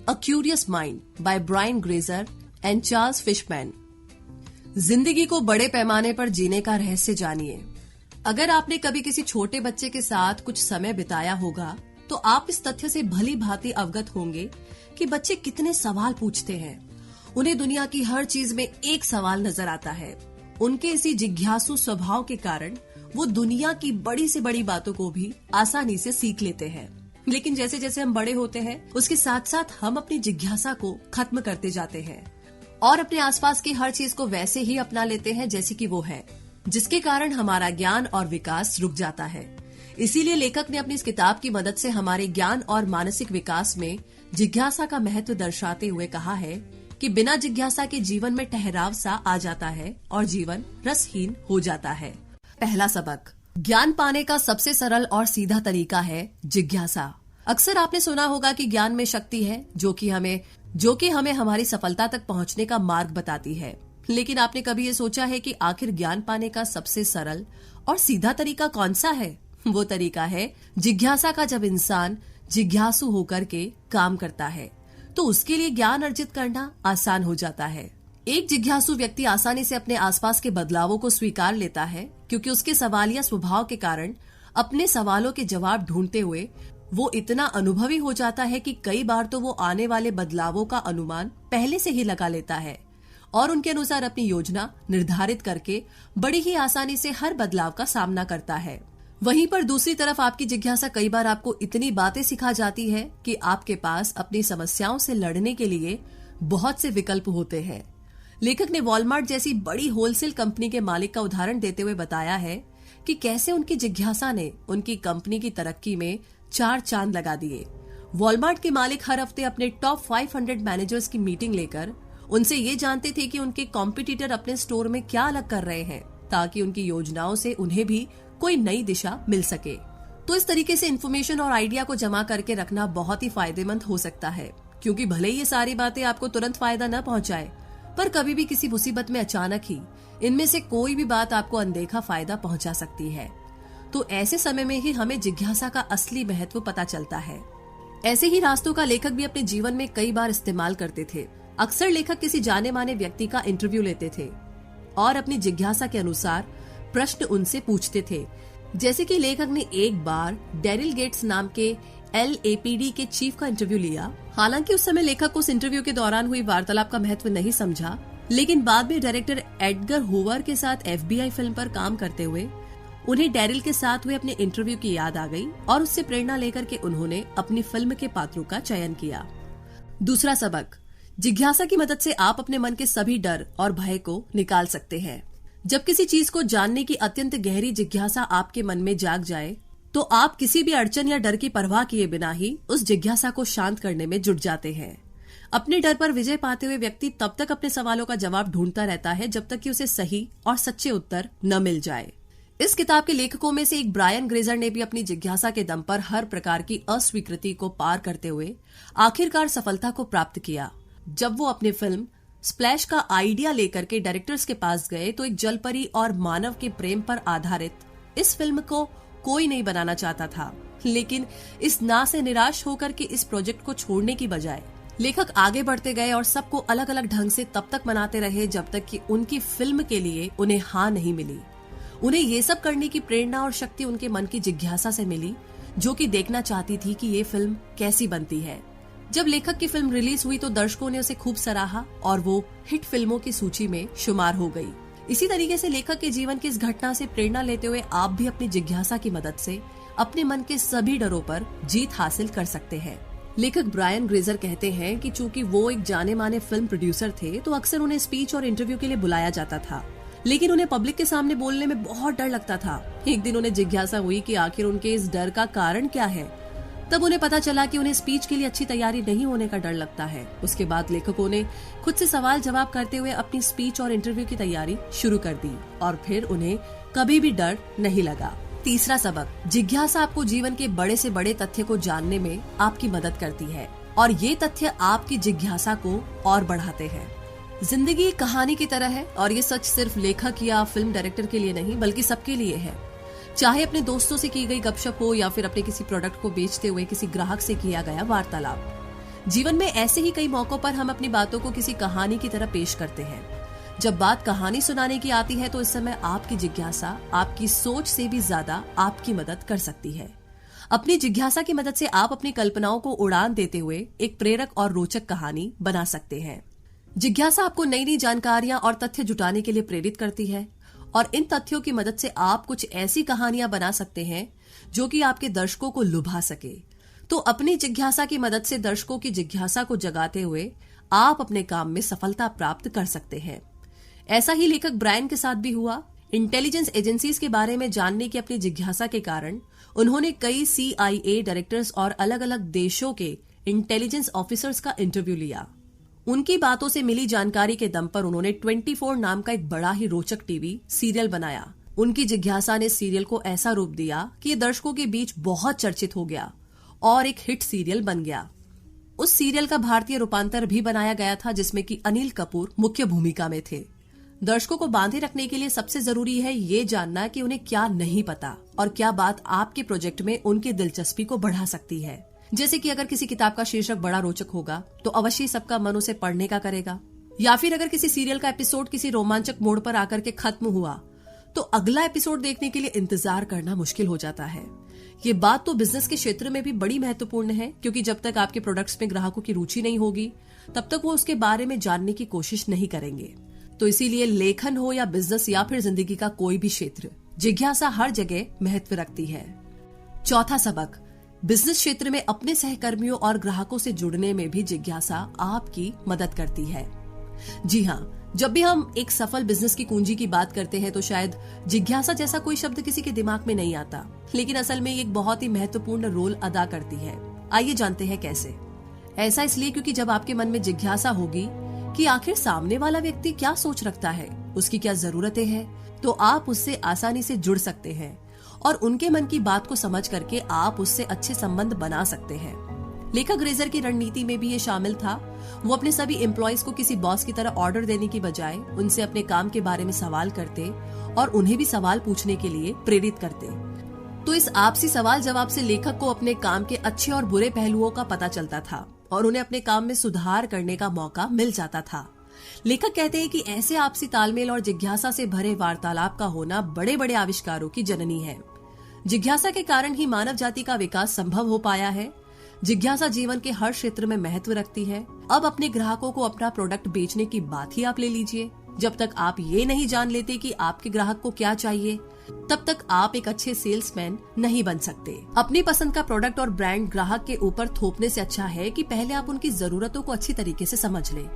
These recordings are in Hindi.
A curious mind by Brian Grazer and Charles Fishman. जिंदगी को बड़े पैमाने पर जीने का रहस्य जानिए। अगर आपने कभी किसी छोटे बच्चे के साथ कुछ समय बिताया होगा तो आप इस तथ्य से भली भांति अवगत होंगे कि बच्चे कितने सवाल पूछते हैं। उन्हें दुनिया की हर चीज में एक सवाल नजर आता है। उनके इसी जिज्ञासु स्वभाव के कारण वो दुनिया की बड़ी से बड़ी बातों को भी आसानी से सीख लेते हैं। लेकिन जैसे जैसे हम बड़े होते हैं उसके साथ साथ हम अपनी जिज्ञासा को खत्म करते जाते हैं और अपने आसपास की हर चीज को वैसे ही अपना लेते हैं जैसे कि वो है, जिसके कारण हमारा ज्ञान और विकास रुक जाता है। इसीलिए लेखक ने अपनी इस किताब की मदद से हमारे ज्ञान और मानसिक विकास में जिज्ञासा का महत्व दर्शाते हुए कहा है कि बिना जिज्ञासा के जीवन में ठहराव सा आ जाता है और जीवन रसहीन हो जाता है। पहला सबक, ज्ञान पाने का सबसे सरल और सीधा तरीका है जिज्ञासा। अक्सर आपने सुना होगा कि ज्ञान में शक्ति है जो कि हमें हमारी सफलता तक पहुंचने का मार्ग बताती है। लेकिन आपने कभी ये सोचा है कि आखिर ज्ञान पाने का सबसे सरल और सीधा तरीका कौन सा है? वो तरीका है जिज्ञासा का। जब इंसान जिज्ञासु होकर के काम करता है तो उसके लिए ज्ञान अर्जित करना आसान हो जाता है। एक जिज्ञासु व्यक्ति आसानी से अपने आसपास के बदलावों को स्वीकार लेता है क्योंकि उसके सवालिया स्वभाव के कारण अपने सवालों के जवाब ढूंढते हुए वो इतना अनुभवी हो जाता है कि कई बार तो वो आने वाले बदलावों का अनुमान पहले से ही लगा लेता है और उनके अनुसार अपनी योजना निर्धारित करके बड़ी ही आसानी से हर बदलाव का सामना करता है। वहीं पर दूसरी तरफ आपकी जिज्ञासा कई बार आपको इतनी बातें सिखा जाती है कि आपके पास अपनी समस्याओं से लड़ने के लिए बहुत से विकल्प होते हैं। लेखक ने वॉलमार्ट जैसी बड़ी होलसेल कंपनी के मालिक का उदाहरण देते हुए बताया है कि कैसे उनकी जिज्ञासा ने उनकी कंपनी की तरक्की में 4 चांद लगा दिए। वॉलमार्ट के मालिक हर हफ्ते अपने टॉप 500 मैनेजर्स की मीटिंग लेकर उनसे ये जानते थे कि उनके कॉम्पिटिटर अपने स्टोर में क्या अलग कर रहे हैं ताकि उनकी योजनाओं से उन्हें भी कोई नई दिशा मिल सके। तो इस तरीके से इन्फॉर्मेशन और आइडिया को जमा करके रखना बहुत ही फायदेमंद हो सकता है, क्योंकि भले ही ये सारी बातें आपको तुरंत फायदा न पहुंचाए, पर कभी भी किसी मुसीबत में अचानक ही इनमें से कोई भी बात आपको अनदेखा फायदा पहुंचा सकती है। तो ऐसे समय में ही हमें जिज्ञासा का असली महत्व पता चलता है। ऐसे ही रास्तों का लेखक भी अपने जीवन में कई बार इस्तेमाल करते थे। अक्सर लेखक किसी जाने माने व्यक्ति का इंटरव्यू लेते थे और अपनी जिज्ञासा के अनुसार प्रश्न उनसे पूछते थे। जैसे कि लेखक ने एक बार डेरिल गेट्स नाम के LAPD के चीफ का इंटरव्यू लिया। हालांकि उस समय लेखक को उस इंटरव्यू के दौरान हुई वार्तालाप का महत्व नहीं समझा, लेकिन बाद में डायरेक्टर एडगर हूवर के साथ FBI फिल्म पर काम करते हुए उन्हें डेरिल के साथ हुए अपने इंटरव्यू की याद आ गई और उससे प्रेरणा लेकर के उन्होंने अपनी फिल्म के पात्रों का चयन किया। दूसरा सबक, जिज्ञासा की मदद से आप अपने मन के सभी डर और भय को निकाल सकते हैं। जब किसी चीज को जानने की अत्यंत गहरी जिज्ञासा आपके मन में जाग जाए तो आप किसी भी अड़चन या डर की परवाह किए बिना ही उस जिज्ञासा को शांत करने में जुट जाते हैं। अपने डर पर विजय पाते हुए व्यक्ति तब तक अपने सवालों का जवाब ढूंढता रहता है जब तक कि उसे सही और सच्चे उत्तर न मिल जाए। इस किताब के लेखकों में से एक ब्रायन ग्रेजर ने भी अपनी जिज्ञासा के दम पर हर प्रकार की अस्वीकृति को पार करते हुए आखिरकार सफलता को प्राप्त किया। जब वो अपनी फिल्म स्प्लैश का आइडिया लेकर के डायरेक्टर्स के पास गए तो एक जलपरी और मानव के प्रेम पर आधारित इस फिल्म को कोई नहीं बनाना चाहता था, लेकिन इस ना से निराश होकर के इस प्रोजेक्ट को छोड़ने की बजाय लेखक आगे बढ़ते गए और सबको अलग अलग ढंग से तब तक मनाते रहे जब तक कि उनकी फिल्म के लिए उन्हें हाँ नहीं मिली। उन्हें ये सब करने की प्रेरणा और शक्ति उनके मन की जिज्ञासा से मिली, जो कि देखना चाहती थी कि ये फिल्म कैसी बनती है। जब लेखक की फिल्म रिलीज हुई तो दर्शकों ने उसे खूब सराहा और वो हिट फिल्मों की सूची में शुमार हो गई। इसी तरीके से लेखक के जीवन की इस घटना से प्रेरणा लेते हुए आप भी अपनी जिज्ञासा की मदद से अपने मन के सभी डरों पर जीत हासिल कर सकते हैं। लेखक ब्रायन ग्रेजर कहते हैं कि चूंकि वो एक जाने माने फिल्म प्रोड्यूसर थे तो अक्सर उन्हें स्पीच और इंटरव्यू के लिए बुलाया जाता था, लेकिन उन्हें पब्लिक के सामने बोलने में बहुत डर लगता था। एक दिन उन्हें जिज्ञासा हुई कि आखिर उनके इस डर का कारण क्या है। तब उन्हें पता चला कि उन्हें स्पीच के लिए अच्छी तैयारी नहीं होने का डर लगता है। उसके बाद लेखकों ने खुद से सवाल जवाब करते हुए अपनी स्पीच और इंटरव्यू की तैयारी शुरू कर दी और फिर उन्हें कभी भी डर नहीं लगा। तीसरा सबक, जिज्ञासा आपको जीवन के बड़े से बड़े तथ्य को जानने में आपकी मदद करती है और ये तथ्य आपकी जिज्ञासा को और बढ़ाते हैं। जिंदगी कहानी की तरह है और ये सच सिर्फ लेखक या फिल्म डायरेक्टर के लिए नहीं बल्कि सबके लिए है। चाहे अपने दोस्तों से की गई गपशप हो या फिर अपने किसी प्रोडक्ट को बेचते हुए किसी ग्राहक से किया गया वार्तालाप, जीवन में ऐसे ही कई मौकों पर हम अपनी बातों को किसी कहानी की तरह पेश करते हैं। जब बात कहानी सुनाने की आती है तो इस समय आपकी जिज्ञासा आपकी सोच से भी ज्यादा आपकी मदद कर सकती है। अपनी जिज्ञासा की मदद से आप अपनी कल्पनाओं को उड़ान देते हुए एक प्रेरक और रोचक कहानी बना सकते हैं। जिज्ञासा आपको नई नई जानकारियां और तथ्य जुटाने के लिए प्रेरित करती है और इन तथ्यों की मदद से आप कुछ ऐसी कहानियां बना सकते हैं जो कि आपके दर्शकों को लुभा सके। तो अपनी जिज्ञासा की मदद से दर्शकों की जिज्ञासा को जगाते हुए आप अपने काम में सफलता प्राप्त कर सकते हैं। ऐसा ही लेखक ब्रायन के साथ भी हुआ। इंटेलिजेंस एजेंसीज के बारे में जानने की अपनी जिज्ञासा के कारण उन्होंने कई CIA डायरेक्टर्स और अलग अलग देशों के इंटेलिजेंस ऑफिसर्स का इंटरव्यू लिया। उनकी बातों से मिली जानकारी के दम पर उन्होंने 24 नाम का एक बड़ा ही रोचक टीवी सीरियल बनाया। उनकी जिज्ञासा ने सीरियल को ऐसा रूप दिया कि ये दर्शकों के बीच बहुत चर्चित हो गया और एक हिट सीरियल बन गया। उस सीरियल का भारतीय रूपांतर भी बनाया गया था जिसमें कि अनिल कपूर मुख्य भूमिका में थे। दर्शकों को बांधे रखने के लिए सबसे जरूरी है ये जानना कि उन्हें क्या नहीं पता और क्या बात आपके प्रोजेक्ट में उनकी दिलचस्पी को बढ़ा सकती है। जैसे कि अगर किसी किताब का शीर्षक बड़ा रोचक होगा तो अवश्य सबका मन उसे पढ़ने का करेगा, या फिर अगर किसी सीरियल का एपिसोड किसी रोमांचक मोड़ पर आकर के खत्म हुआ तो अगला एपिसोड देखने के लिए इंतजार करना मुश्किल हो जाता है। ये बात तो बिजनेस के क्षेत्र में भी बड़ी महत्वपूर्ण है, क्योंकि जब तक आपके प्रोडक्ट्स में ग्राहकों की रुचि नहीं होगी तब तक वो उसके बारे में जानने की कोशिश नहीं करेंगे। तो इसीलिए लेखन हो या बिजनेस या फिर जिंदगी का कोई भी क्षेत्र, जिज्ञासा हर जगह महत्व रखती है। चौथा सबक, बिजनेस क्षेत्र में अपने सहकर्मियों और ग्राहकों से जुड़ने में भी जिज्ञासा आपकी मदद करती है। जी हाँ, जब भी हम एक सफल बिजनेस की कुंजी की बात करते हैं तो शायद जिज्ञासा जैसा कोई शब्द किसी के दिमाग में नहीं आता, लेकिन असल में ये एक बहुत ही महत्वपूर्ण रोल अदा करती है। आइए जानते हैं कैसे। ऐसा इसलिए क्योंकि जब आपके मन में जिज्ञासा होगी कि आखिर सामने वाला व्यक्ति क्या सोच रखता है, उसकी क्या जरूरतें हैं, तो आप उससे आसानी से जुड़ सकते हैं और उनके मन की बात को समझ करके आप उससे अच्छे संबंध बना सकते हैं। लेखक ग्रेजर की रणनीति में भी ये शामिल था। वो अपने सभी एम्प्लॉयज को किसी बॉस की तरह ऑर्डर देने की बजाय उनसे अपने काम के बारे में सवाल करते और उन्हें भी सवाल पूछने के लिए प्रेरित करते। तो इस आपसी सवाल जवाब से लेखक को अपने काम के अच्छे और बुरे पहलुओं का पता चलता था और उन्हें अपने काम में सुधार करने का मौका मिल जाता था। लेखक कहते हैं कि ऐसे आपसी तालमेल और जिज्ञासा से भरे वार्तालाप का होना बड़े बड़े आविष्कारों की जननी है। जिज्ञासा के कारण ही मानव जाति का विकास संभव हो पाया है। जिज्ञासा जीवन के हर क्षेत्र में महत्व रखती है। अब अपने ग्राहकों को अपना प्रोडक्ट बेचने की बात ही आप ले लीजिए। जब तक आप ये नहीं जान लेते कि आपके ग्राहक को क्या चाहिए, तब तक आप एक अच्छे सेल्समैन नहीं बन सकते। अपनी पसंद का प्रोडक्ट और ब्रांड ग्राहक के ऊपर थोपने से अच्छा है कि पहले आप उनकी जरूरतों को अच्छी तरीके से समझ लें,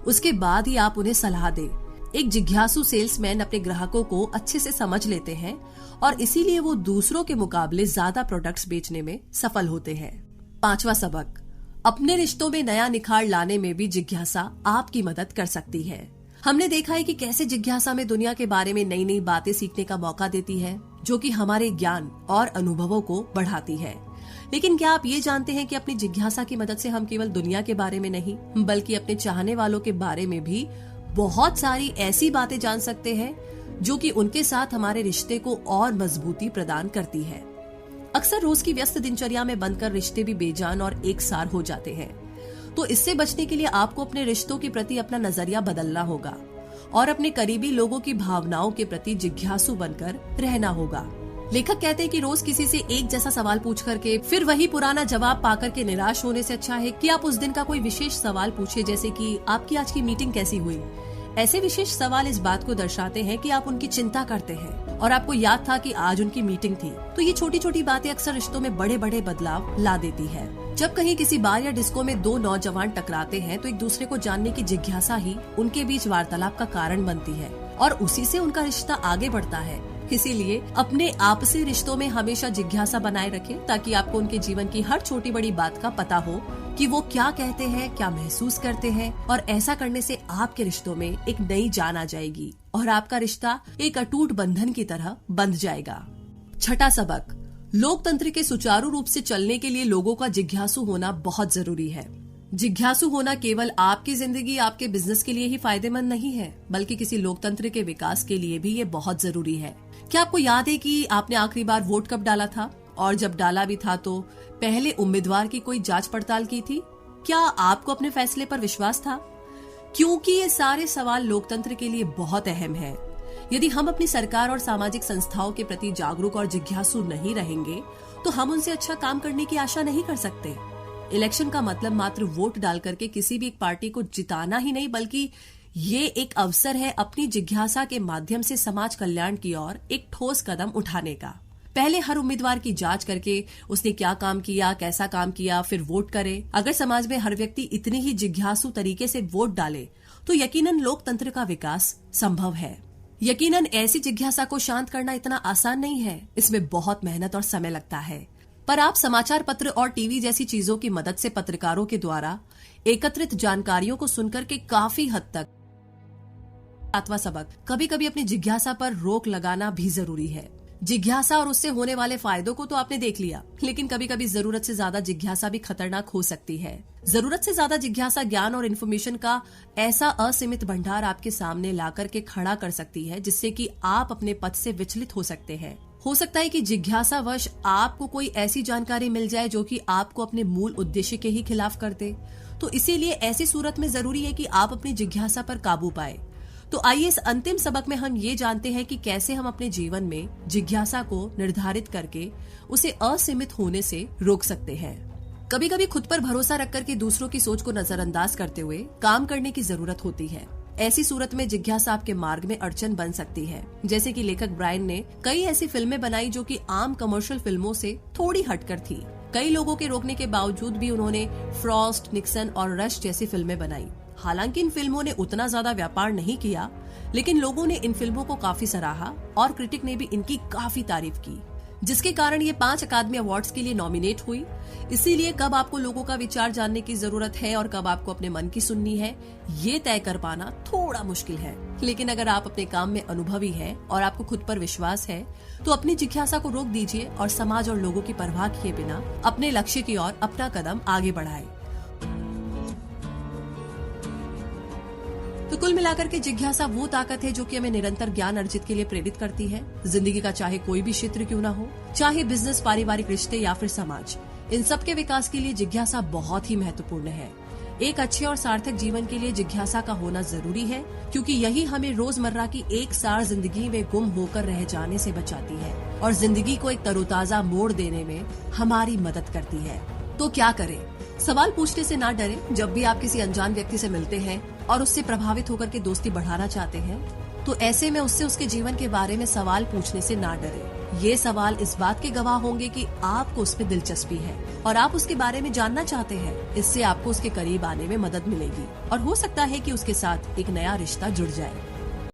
उसके बाद ही आप उन्हें सलाह दें। एक जिज्ञासु सेल्समैन अपने ग्राहकों को अच्छे से समझ लेते हैं और इसीलिए वो दूसरों के मुकाबले ज्यादा प्रोडक्ट्स बेचने में सफल होते हैं। पांचवा सबक, अपने रिश्तों में नया निखार लाने में भी जिज्ञासा आपकी मदद कर सकती है। हमने देखा है कि कैसे जिज्ञासा में दुनिया के बारे में नई नई बातें सीखने का मौका देती है, जो कि हमारे ज्ञान और अनुभवों को बढ़ाती है। लेकिन क्या आप ये जानते हैं कि अपनी जिज्ञासा की मदद से हम केवल दुनिया के बारे में नहीं बल्कि अपने चाहने वालों के बारे में भी बहुत सारी ऐसी बातें जान सकते हैं जो कि उनके साथ हमारे रिश्ते को और मजबूती प्रदान करती है। अक्सर रोज की व्यस्त दिनचर्या में बंधकर रिश्ते भी बेजान और एकसार हो जाते हैं। तो इससे बचने के लिए आपको अपने रिश्तों के प्रति अपना नजरिया बदलना होगा और अपने करीबी लोगों की भावनाओं के प्रति जिज्ञासु बनकर रहना होगा। लेखक कहते हैं कि रोज किसी से एक जैसा सवाल पूछ करके फिर वही पुराना जवाब पाकर के निराश होने से अच्छा है कि आप उस दिन का कोई विशेष सवाल पूछे, जैसे कि आपकी आज की मीटिंग कैसी हुई। ऐसे विशेष सवाल इस बात को दर्शाते हैं कि आप उनकी चिंता करते हैं और आपको याद था कि आज उनकी मीटिंग थी। तो ये छोटी छोटी बातें अक्सर रिश्तों में बड़े बड़े बदलाव ला देती है। जब कहीं किसी बार या डिस्को में दो नौजवान टकराते हैं तो एक दूसरे को जानने की जिज्ञासा ही उनके बीच वार्तालाप का कारण बनती है और उसी से उनका रिश्ता आगे बढ़ता है। इसीलिए अपने आपसी रिश्तों में हमेशा जिज्ञासा बनाए रखें ताकि आपको उनके जीवन की हर छोटी बड़ी बात का पता हो कि वो क्या कहते हैं, क्या महसूस करते हैं, और ऐसा करने से आपके रिश्तों में एक नई जान आ जाएगी और आपका रिश्ता एक अटूट बंधन की तरह बंध जाएगा। छठा सबक, लोकतंत्र के सुचारू रूप से चलने के लिए लोगों का जिज्ञासु होना बहुत जरूरी है। जिज्ञासु होना केवल आपकी जिंदगी, आपके बिजनेस के लिए ही फायदेमंद नहीं है, बल्कि किसी लोकतंत्र के विकास के लिए भी ये बहुत जरूरी है। क्या आपको याद है कि आपने आखिरी बार वोट कब डाला था? और जब डाला भी था तो पहले उम्मीदवार की कोई जांच पड़ताल की थी? क्या आपको अपने फैसले पर विश्वास था? क्योंकि ये सारे सवाल लोकतंत्र के लिए बहुत अहम है। यदि हम अपनी सरकार और सामाजिक संस्थाओं के प्रति जागरूक और जिज्ञासु नहीं रहेंगे तो हम उनसे अच्छा काम करने की आशा नहीं कर सकते। इलेक्शन का मतलब मात्र वोट डाल करके किसी भी एक पार्टी को जिताना ही नहीं, बल्कि ये एक अवसर है अपनी जिज्ञासा के माध्यम से समाज कल्याण की ओर एक ठोस कदम उठाने का। पहले हर उम्मीदवार की जांच करके उसने क्या काम किया, कैसा काम किया, फिर वोट करे। अगर समाज में हर व्यक्ति इतनी ही जिज्ञासु तरीके से वोट डाले तो यकीनन लोकतंत्र का विकास संभव है। यकीनन ऐसी जिज्ञासा को शांत करना इतना आसान नहीं है, इसमें बहुत मेहनत और समय लगता है। पर आप समाचार पत्र और टीवी जैसी चीजों की मदद से पत्रकारों के द्वारा एकत्रित जानकारियों को सुनकर के काफी हद तक सातवां सबक, कभी कभी अपनी जिज्ञासा पर रोक लगाना भी जरूरी है। जिज्ञासा और उससे होने वाले फायदों को तो आपने देख लिया, लेकिन कभी कभी जरूरत से ज्यादा जिज्ञासा भी खतरनाक हो सकती है। जरूरत से ज्यादा जिज्ञासा ज्ञान और इन्फॉर्मेशन का ऐसा असीमित भंडार आपके सामने लाकर के खड़ा कर सकती है जिससे कि आप अपने पथ से विचलित हो सकते हैं। हो सकता है कि जिज्ञासावश आपको कोई ऐसी जानकारी मिल जाए जो कि आपको अपने मूल उद्देश्य के ही खिलाफ कर दे। तो इसीलिए ऐसी सूरत में जरूरी है कि आप अपनी जिज्ञासा पर काबू पाए। तो आइए इस अंतिम सबक में हम ये जानते हैं कि कैसे हम अपने जीवन में जिज्ञासा को निर्धारित करके उसे असीमित होने से रोक सकते हैं। कभी कभी खुद पर भरोसा रख करके दूसरों की सोच को नजरअंदाज करते हुए काम करने की जरूरत होती है। ऐसी सूरत में जिज्ञासा आपके मार्ग में अड़चन बन सकती है। जैसे कि लेखक ब्रायन ने कई ऐसी फिल्में बनाई जो कि आम कमर्शियल फिल्मों से थोड़ी हटकर थी। कई लोगों के रोकने के बावजूद भी उन्होंने फ्रॉस्ट, निक्सन और रश जैसी फिल्में बनाई। हालांकि इन फिल्मों ने उतना ज्यादा व्यापार नहीं किया, लेकिन लोगों ने इन फिल्मों को काफी सराहा और क्रिटिक ने भी इनकी काफी तारीफ की, जिसके कारण ये 5 अकादमी अवार्ड्स के लिए नॉमिनेट हुई। इसीलिए कब आपको लोगों का विचार जानने की जरूरत है और कब आपको अपने मन की सुननी है, ये तय कर पाना थोड़ा मुश्किल है। लेकिन अगर आप अपने काम में अनुभवी हैं और आपको खुद पर विश्वास है तो अपनी जिज्ञासा को रोक दीजिए और समाज और लोगों की परवाह किए बिना अपने लक्ष्य की ओर अपना कदम आगे बढ़ाएं। तो कुल मिलाकर के जिज्ञासा वो ताकत है जो कि हमें निरंतर ज्ञान अर्जित के लिए प्रेरित करती है। जिंदगी का चाहे कोई भी क्षेत्र क्यों ना हो, चाहे बिजनेस, पारिवारिक रिश्ते या फिर समाज, इन सब के विकास के लिए जिज्ञासा बहुत ही महत्वपूर्ण है। एक अच्छे और सार्थक जीवन के लिए जिज्ञासा का होना जरूरी है, क्योंकि यही हमें रोजमर्रा की एकसार जिंदगी में गुम होकर रह जाने से बचाती है और जिंदगी को एक तरोताजा मोड़ देने में हमारी मदद करती है। तो क्या करें? सवाल पूछने से ना डरें। जब भी आप किसी अनजान व्यक्ति से मिलते हैं और उससे प्रभावित होकर के दोस्ती बढ़ाना चाहते हैं, तो ऐसे में उससे उसके जीवन के बारे में सवाल पूछने से ना डरें। ये सवाल इस बात के गवाह होंगे कि आपको उसमें दिलचस्पी है और आप उसके बारे में जानना चाहते हैं। इससे आपको उसके करीब आने में मदद मिलेगी और हो सकता है कि उसके साथ एक नया रिश्ता जुड़ जाए।